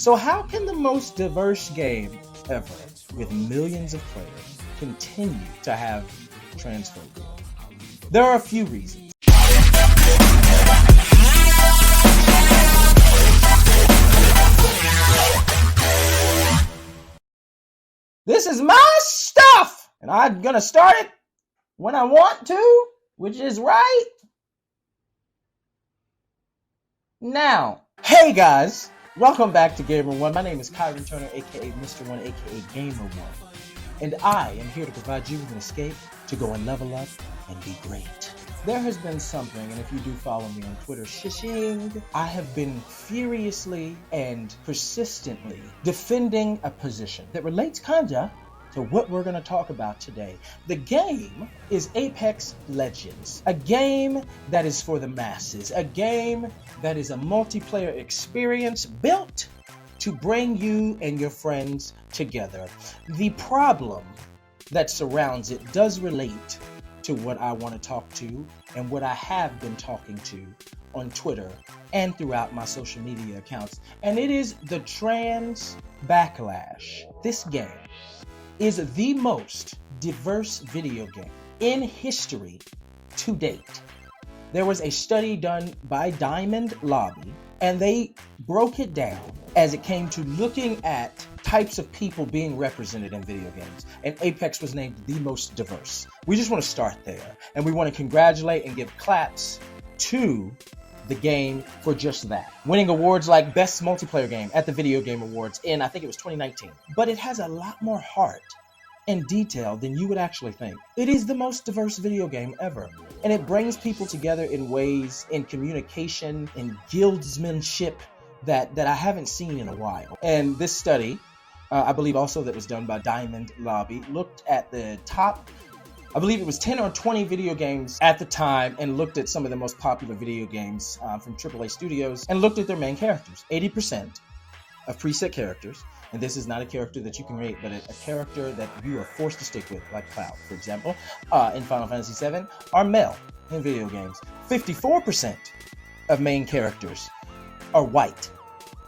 So how can the most diverse game ever, with millions of players, continue to have transphobia? There are a few reasons. This is my stuff, and I'm gonna start it when I want to, which is right now. Hey guys, welcome back to GaymerONE. My name is Kyron Turner, aka Mr. One, aka GaymerONE, and I am here to provide you with an escape to go and level up and be great. There has been something, and if you do follow me on Twitter, shishing, I have been furiously and persistently defending a position that relates kinda to what we're going to talk about today. The game is Apex Legends, a game that is for the masses, a game that is a multiplayer experience built to bring you and your friends together. The problem that surrounds it does relate to what I want to talk to and what I have been talking to on Twitter and throughout my social media accounts, and it is the trans backlash. This game is the most diverse video game in history to date. There was a study done by Diamond Lobby, and they broke it down as it came to looking at types of people being represented in video games, and Apex was named the most diverse. We just want to start there, and we want to congratulate and give claps to the game for just that, winning awards like Best Multiplayer Game at the Video Game Awards in, I think it was 2019. But it has a lot more heart and detail than you would actually think. It is the most diverse video game ever, and it brings people together in ways, in communication, in guildsmanship that I haven't seen in a while. And this study, I believe also that was done by Diamond Lobby, looked at the top, I believe it was 10 or 20 video games at the time, and looked at some of the most popular video games from AAA studios and looked at their main characters. 80% of preset characters, and this is not a character that you can rate, but a character that you are forced to stick with, like Cloud, for example, in Final Fantasy VII, are male in video games. 54% of main characters are white.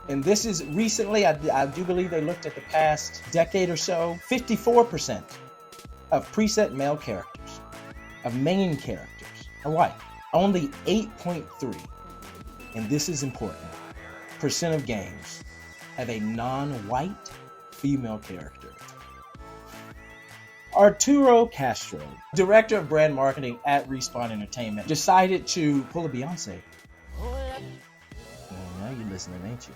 And this is recently, I do believe they looked at the past decade or so, 54% of preset male characters, of main characters, are white. Only 8.3, and this is important, percent of games have a non-white female character. Arturo Castro, director of brand marketing at Respawn Entertainment, decided to pull a Beyonce. Now you're listening, ain't you?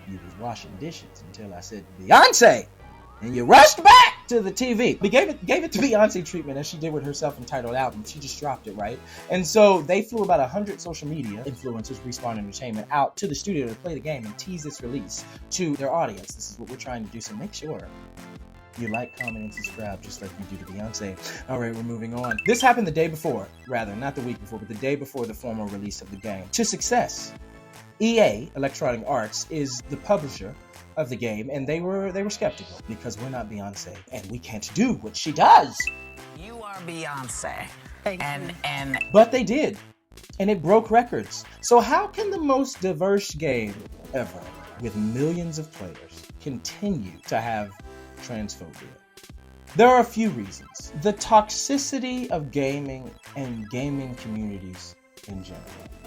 You was washing dishes until I said Beyonce, and you rushed back to the TV. We gave it to Beyonce treatment, as she did with her self-entitled album. She just dropped it, right? And so they flew about 100 social media influencers, Respawn Entertainment, out to the studio to play the game and tease its release to their audience. This is what we're trying to do, so make sure you like, comment, and subscribe just like you do to Beyonce. All right, we're moving on. This happened the day before, rather, not the week before, but the day before the formal release of the game. To success. EA, Electronic Arts, is the publisher of the game, and they were skeptical because we're not Beyonce and we can't do what she does. You are Beyonce. But they did, and it broke records. So how can the most diverse game ever, with millions of players, continue to have transphobia? There are a few reasons. The toxicity of gaming and gaming communities in general.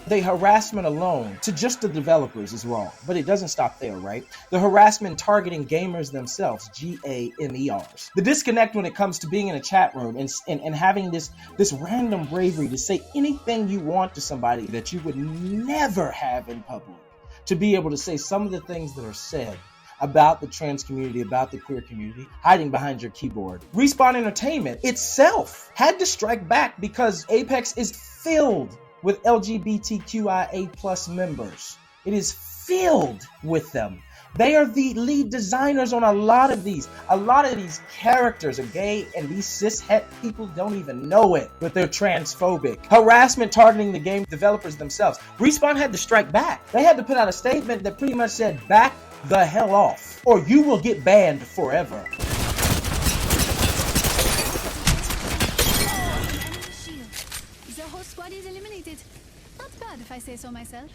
The harassment alone to just the developers is wrong, but it doesn't stop there, right? The harassment targeting gamers themselves, GAMERs. The disconnect when it comes to being in a chat room and having this random bravery to say anything you want to somebody that you would never have in public. To be able to say some of the things that are said about the trans community, about the queer community, hiding behind your keyboard. Respawn Entertainment itself had to strike back because Apex is filled with LGBTQIA+ members. It is filled with them. They are the lead designers on a lot of these. A lot of these characters are gay, and these cis-het people don't even know it, but they're transphobic. Harassment targeting the game developers themselves. Respawn had to strike back. They had to put out a statement that pretty much said, back the hell off, or you will get banned forever. The whole squad is eliminated. Not bad if I say so myself.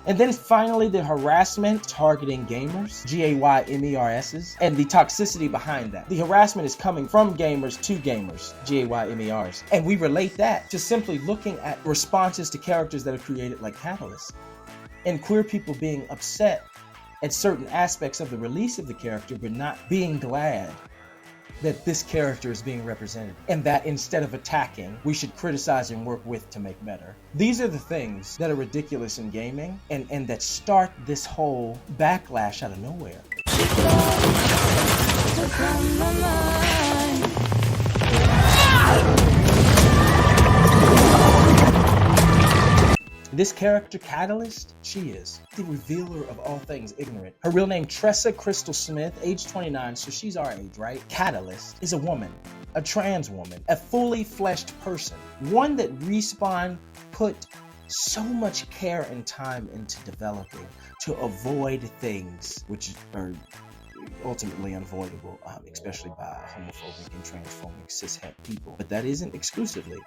And then finally, the harassment targeting gamers, GaymerS's, and the toxicity behind that. The harassment is coming from gamers to gamers, GaymerS. And we relate that to simply looking at responses to characters that are created like Catalyst. And queer people being upset at certain aspects of the release of the character, but not being glad that this character is being represented, and that instead of attacking, we should criticize and work with to make better. These are the things that are ridiculous in gaming and that start this whole backlash out of nowhere. This character, Catalyst, she is the revealer of all things ignorant. Her real name, Tressa Crystal Smith, age 29, so she's our age, right? Catalyst is a woman, a trans woman, a fully fleshed person, one that Respawn put so much care and time into developing to avoid things which are ultimately unavoidable, especially by homophobic and transphobic cishet people. But that isn't exclusively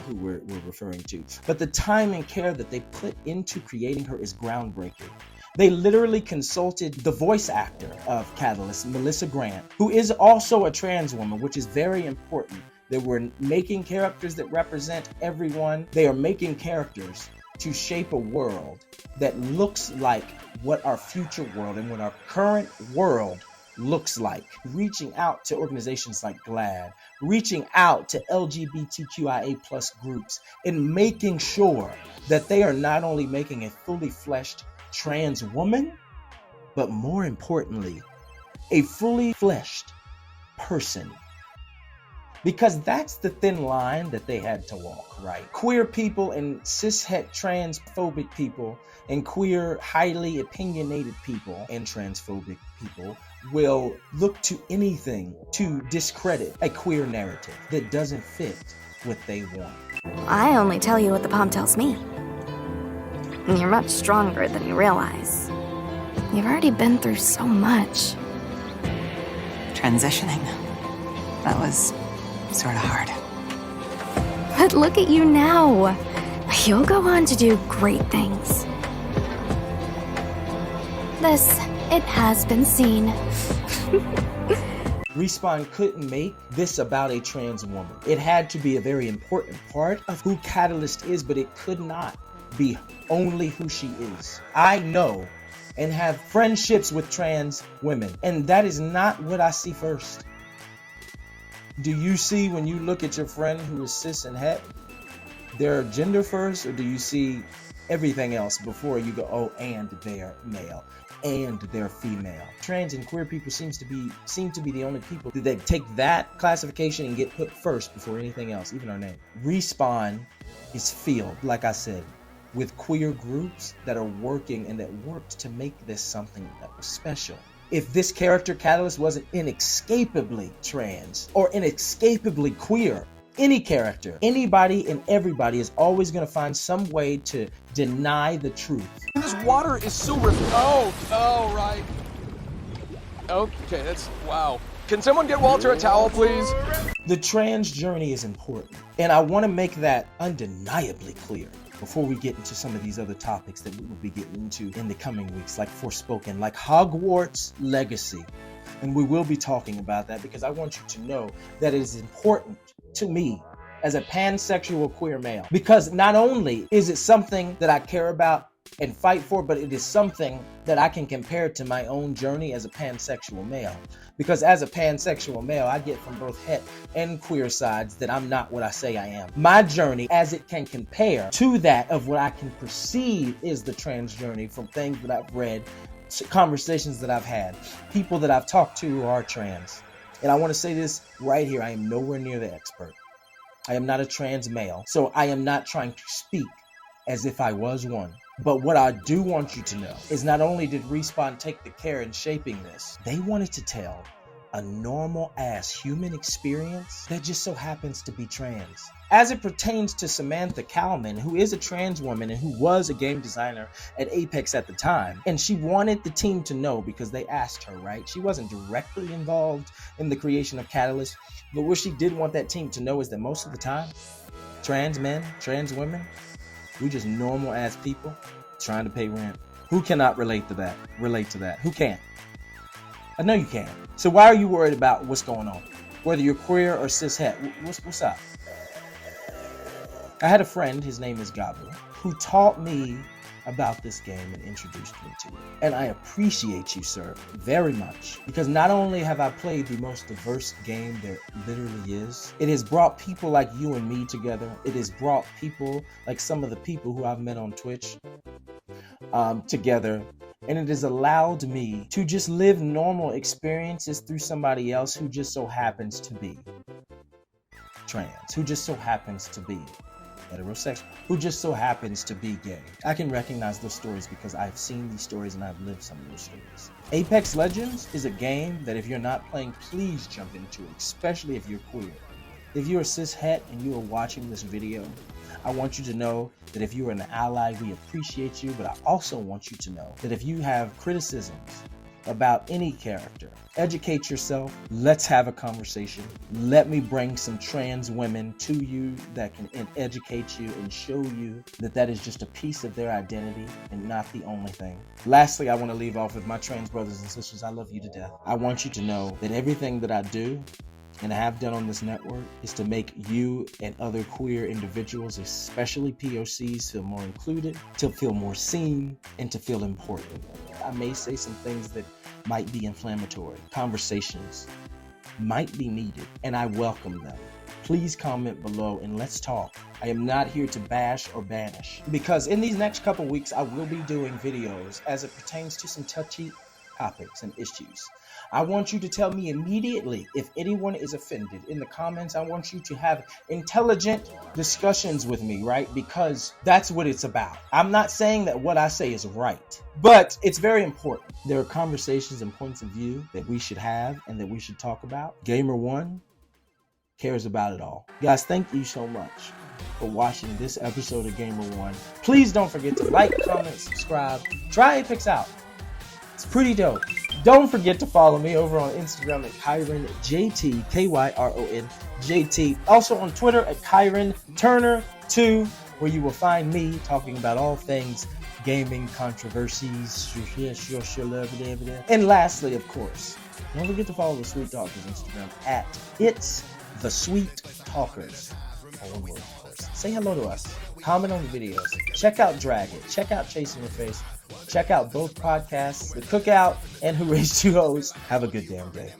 who we're referring to. But the time and care that they put into creating her is groundbreaking. They literally consulted the voice actor of Catalyst, Melissa Grant, who is also a trans woman, which is very important. They were making characters that represent everyone. They are making characters to shape a world that looks like what our future world and what our current world looks like. Reaching out to organizations like GLAAD, reaching out to LGBTQIA+ groups, and making sure that they are not only making a fully fleshed trans woman, but more importantly, a fully fleshed person. Because that's the thin line that they had to walk, right? Queer people and cishet transphobic people and queer highly opinionated people and transphobic people will look to anything to discredit a queer narrative that doesn't fit what they want. I only tell you what the palm tells me. And you're much stronger than you realize. You've already been through so much. Transitioning. That was sort of hard. But look at you now. You'll go on to do great things. This, it has been seen. Respawn couldn't make this about a trans woman. It had to be a very important part of who Catalyst is, but it could not be only who she is. I know and have friendships with trans women, and that is not what I see first. Do you see, when you look at your friend who is cis and het, their gender first, or do you see everything else before you go, oh, and they're male, and they're female? Trans and queer people seem to be the only people that take that classification and get put first before anything else, even our name. Respawn is filled, like I said, with queer groups that are working and that worked to make this something that was special. If this character, Catalyst, wasn't inescapably trans or inescapably queer, any character, anybody and everybody is always going to find some way to deny the truth. This water is so oh, right. Okay, that's, wow. Can someone get Walter a towel, please? The trans journey is important, and I want to make that undeniably clear before we get into some of these other topics that we will be getting into in the coming weeks, like Forspoken, like Hogwarts Legacy. And we will be talking about that because I want you to know that it is important to me as a pansexual queer male. Because not only is it something that I care about and fight for, but it is something that I can compare to my own journey as a pansexual male. Because as a pansexual male, I get from both het and queer sides that I'm not what I say I am. My journey, as it can compare to that of what I can perceive is the trans journey from things that I've read, conversations that I've had, people that I've talked to who are trans. And I want to say this right here, I am nowhere near the expert. I am not a trans male, so I am not trying to speak as if I was one. But what I do want you to know is not only did Respawn take the care in shaping this, they wanted to tell a normal-ass human experience that just so happens to be trans. As it pertains to Samantha Kalman, who is a trans woman and who was a game designer at Apex at the time, and she wanted the team to know because they asked her, right? She wasn't directly involved in the creation of Catalyst, but what she did want that team to know is that most of the time, trans men, trans women, We just normal ass people trying to pay rent. Who cannot relate to that? Who can't? I know you can. So why are you worried about what's going on? Whether you're queer or cishet, what's up? I had a friend, his name is Gabu, who taught me about this game and introduced me to it. And I appreciate you, sir, very much. Because not only have I played the most diverse game there literally is, it has brought people like you and me together. It has brought people like some of the people who I've met on Twitch together. And it has allowed me to just live normal experiences through somebody else who just so happens to be trans, who just so happens to be heterosexual, who just so happens to be gay. I can recognize those stories because I've seen these stories and I've lived some of those stories. Apex Legends is a game that if you're not playing, please jump into it, especially if you're queer. If you're a cishet and you are watching this video, I want you to know that if you are an ally, we appreciate you, but I also want you to know that if you have criticisms about any character, educate yourself. Let's have a conversation. Let me bring some trans women to you that can educate you and show you that that is just a piece of their identity and not the only thing. Lastly, I want to leave off with my trans brothers and sisters. I love you to death. I want you to know that everything that I do and I have done on this network is to make you and other queer individuals, especially POCs, feel more included, to feel more seen, and to feel important. I may say some things that might be inflammatory. Conversations might be needed, and I welcome them. Please comment below and let's talk. I am not here to bash or banish, because in these next couple weeks, I will be doing videos as it pertains to some touchy topics and issues. I want you to tell me immediately if anyone is offended. In the comments, I want you to have intelligent discussions with me, right? Because that's what it's about. I'm not saying that what I say is right, but it's very important. There are conversations and points of view that we should have and that we should talk about. GaymerONE cares about it all. Guys, thank you so much for watching this episode of GaymerONE. Please don't forget to like, comment, subscribe. Try Apex out. It's pretty dope. Don't forget to follow me over on Instagram at Kyron JT, Kyron JT. Also on Twitter at Kyron Turner 2, where you will find me talking about all things gaming, controversies, and lastly, of course, don't forget to follow the Sweet Talkers Instagram at It's the Sweet Talkers. All one word, of course. Say hello to us. Comment on the videos. Check out Drag It. Check out Chasing Your Face. Check out both podcasts, The Cookout and Who Raised Two Hoes. Have a good damn day.